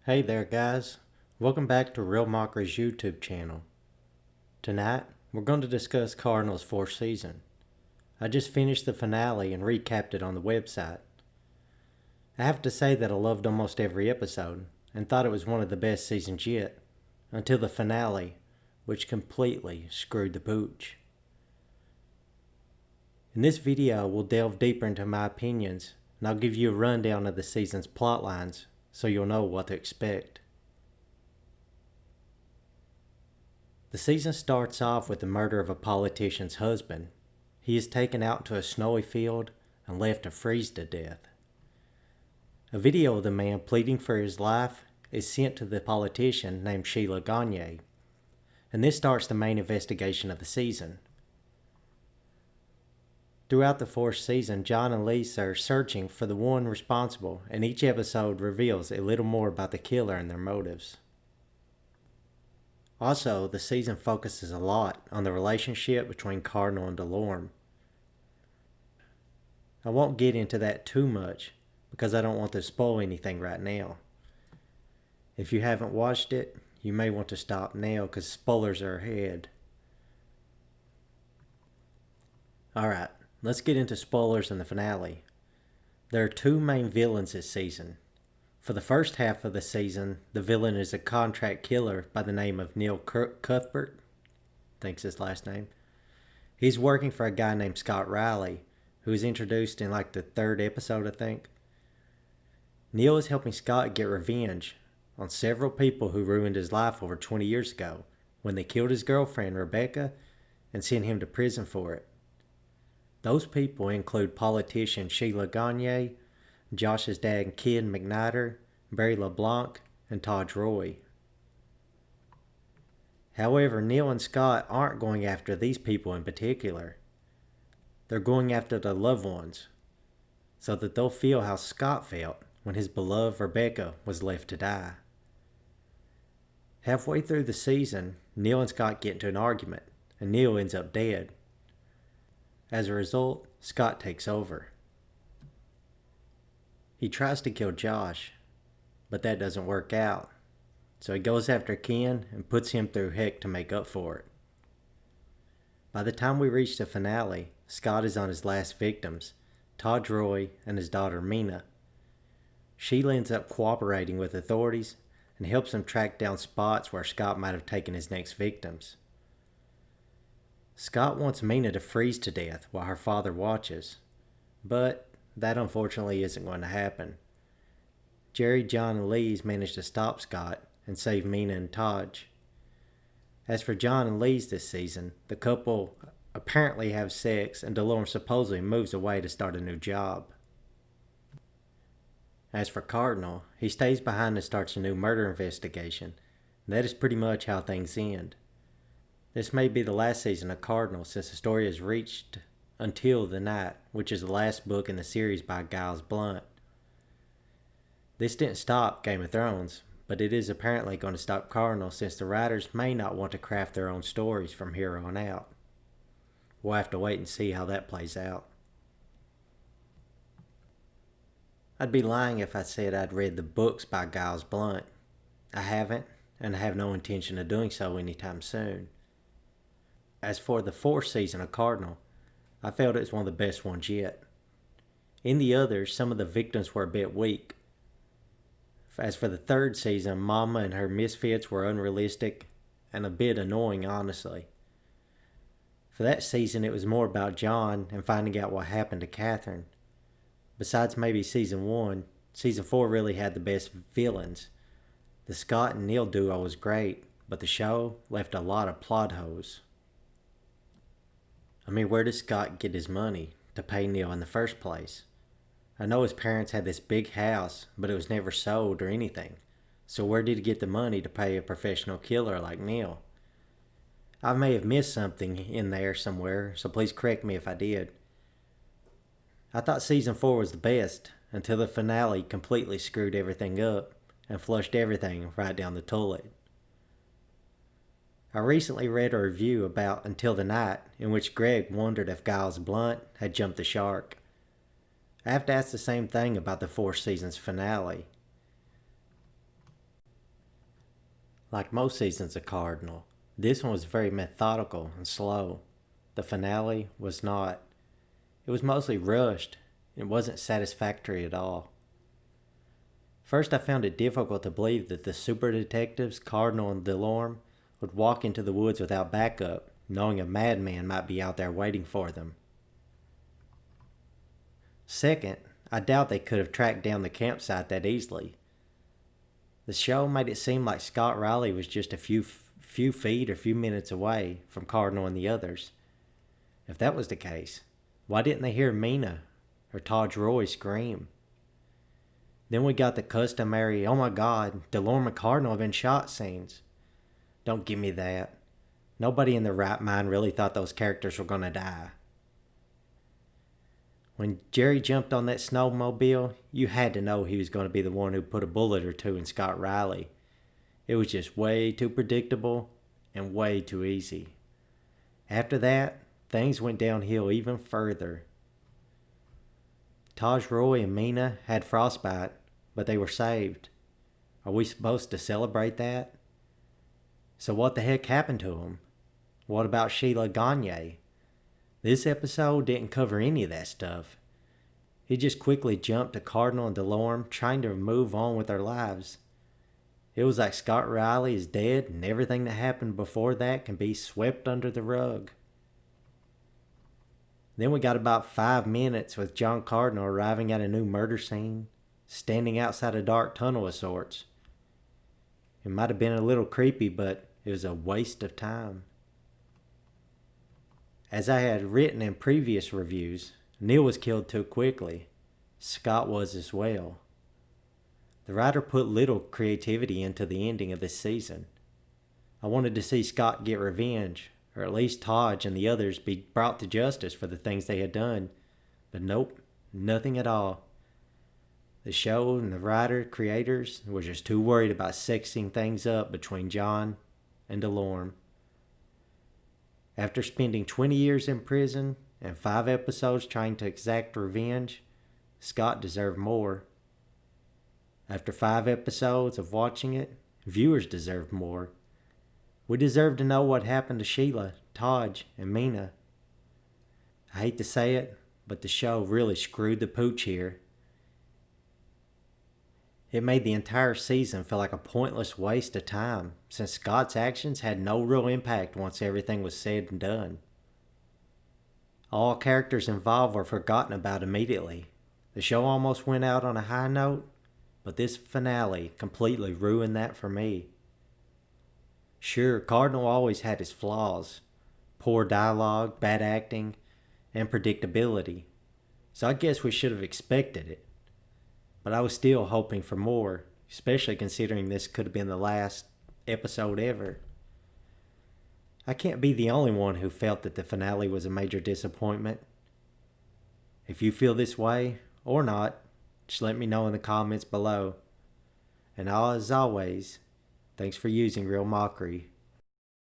Hey there guys, welcome back to Real Mockery's YouTube channel. Tonight, we're going to discuss Cardinal's 4th season. I just finished the finale and recapped it on the website. I have to say that I loved almost every episode and thought it was one of the best seasons yet, until the finale, which completely screwed the pooch. In this video, we'll delve deeper into my opinions and I'll give you a rundown of the season's plot lines so you'll know what to expect. The season starts off with the murder of a politician's husband. He is taken out to a snowy field and left to freeze to death. A video of the man pleading for his life is sent to the politician named Sheila Gagne, and this starts the main investigation of the season. Throughout the 4th season, John and Lisa are searching for the one responsible, and each episode reveals a little more about the killer and their motives. Also, the season focuses a lot on the relationship between Cardinal and Delorme. I won't get into that too much because I don't want to spoil anything right now. If you haven't watched it, you may want to stop now because spoilers are ahead. Alright, let's get into spoilers in the finale. There are two main villains this season. For the first half of the season, the villain is a contract killer by the name of Neil Cuthbert. I think's his last name. He's working for a guy named Scott Riley, who is introduced in like the 3rd episode, I think. Neil is helping Scott get revenge on several people who ruined his life over 20 years ago when they killed his girlfriend Rebecca and sent him to prison for it. Those people include politician Sheila Gagne, Josh's dad Ken McNider, Barry LeBlanc, and Todd Roy. However, Neil and Scott aren't going after these people in particular. They're going after their loved ones, so that they'll feel how Scott felt when his beloved Rebecca was left to die. Halfway through the season, Neil and Scott get into an argument, and Neil ends up dead. As a result, Scott takes over. He tries to kill Josh, but that doesn't work out, so he goes after Ken and puts him through heck to make up for it. By the time we reach the finale, Scott is on his last victims, Todd Roy and his daughter Mina. Sheila ends up cooperating with authorities and helps him track down spots where Scott might have taken his next victims. Scott wants Mina to freeze to death while her father watches, but that unfortunately isn't going to happen. Jerry, John, and Lee's managed to stop Scott and save Mina and Todd. As for John and Lee's this season, the couple apparently have sex and Delorme supposedly moves away to start a new job. As for Cardinal, he stays behind and starts a new murder investigation, and that is pretty much how things end. This may be the last season of Cardinal since the story has reached Until the Night, which is the last book in the series by Giles Blunt. This didn't stop Game of Thrones, but it is apparently going to stop Cardinal since the writers may not want to craft their own stories from here on out. We'll have to wait and see how that plays out. I'd be lying if I said I'd read the books by Giles Blunt. I haven't, and I have no intention of doing so anytime soon. As for the 4th season of Cardinal, I felt it was one of the best ones yet. In the others, some of the victims were a bit weak. As for the 3rd season, Mama and her misfits were unrealistic and a bit annoying, honestly. For that season, it was more about John and finding out what happened to Catherine. Besides maybe season 1, season 4 really had the best villains. The Scott and Neil duo was great, but the show left a lot of plot holes. I mean, where did Scott get his money to pay Neil in the first place? I know his parents had this big house, but it was never sold or anything. So where did he get the money to pay a professional killer like Neil? I may have missed something in there somewhere, so please correct me if I did. I thought season 4 was the best, until the finale completely screwed everything up and flushed everything right down the toilet. I recently read a review about Until the Night in which Greg wondered if Giles Blunt had jumped the shark. I have to ask the same thing about the 4th season's finale. Like most seasons of Cardinal, this one was very methodical and slow. The finale was not. It was mostly rushed. It wasn't satisfactory at all. First, I found it difficult to believe that the super detectives, Cardinal and Delorme, would walk into the woods without backup, knowing a madman might be out there waiting for them. Second, I doubt they could have tracked down the campsite that easily. The show made it seem like Scott Riley was just a few feet or few minutes away from Cardinal and the others. If that was the case, why didn't they hear Mina or Taj Roy scream? Then we got the customary, oh my god, Delorme and Cardinal have been shot scenes. Don't give me that. Nobody in their right mind really thought those characters were going to die. When Jerry jumped on that snowmobile, you had to know he was going to be the one who put a bullet or two in Scott Riley. It was just way too predictable and way too easy. After that, things went downhill even further. Taj Roy and Mina had frostbite, but they were saved. Are we supposed to celebrate that? So what the heck happened to them? What about Sheila Gagne? This episode didn't cover any of that stuff. It just quickly jumped to Cardinal and Delorme trying to move on with their lives. It was like Scott Riley is dead and everything that happened before that can be swept under the rug. Then we got about 5 minutes with John Cardinal arriving at a new murder scene, standing outside a dark tunnel of sorts. It might have been a little creepy, but it was a waste of time. As I had written in previous reviews, Neil was killed too quickly. Scott was as well. The writer put little creativity into the ending of this season. I wanted to see Scott get revenge, or at least Taj and the others be brought to justice for the things they had done. But nope, nothing at all. The show and the creators were just too worried about sexing things up between John and Delorme. After spending 20 years in prison and 5 episodes trying to exact revenge, Scott deserved more. After 5 episodes of watching it, viewers deserved more. We deserve to know what happened to Sheila, Taj, and Mina. I hate to say it, but the show really screwed the pooch here. It made the entire season feel like a pointless waste of time, since Scott's actions had no real impact once everything was said and done. All characters involved were forgotten about immediately. The show almost went out on a high note, but this finale completely ruined that for me. Sure, Cardinal always had his flaws. Poor dialogue, bad acting, and predictability. So I guess we should have expected it. But I was still hoping for more, especially considering this could have been the last episode ever. I can't be the only one who felt that the finale was a major disappointment. If you feel this way, or not, just let me know in the comments below. And as always, thanks for using Real Mockery.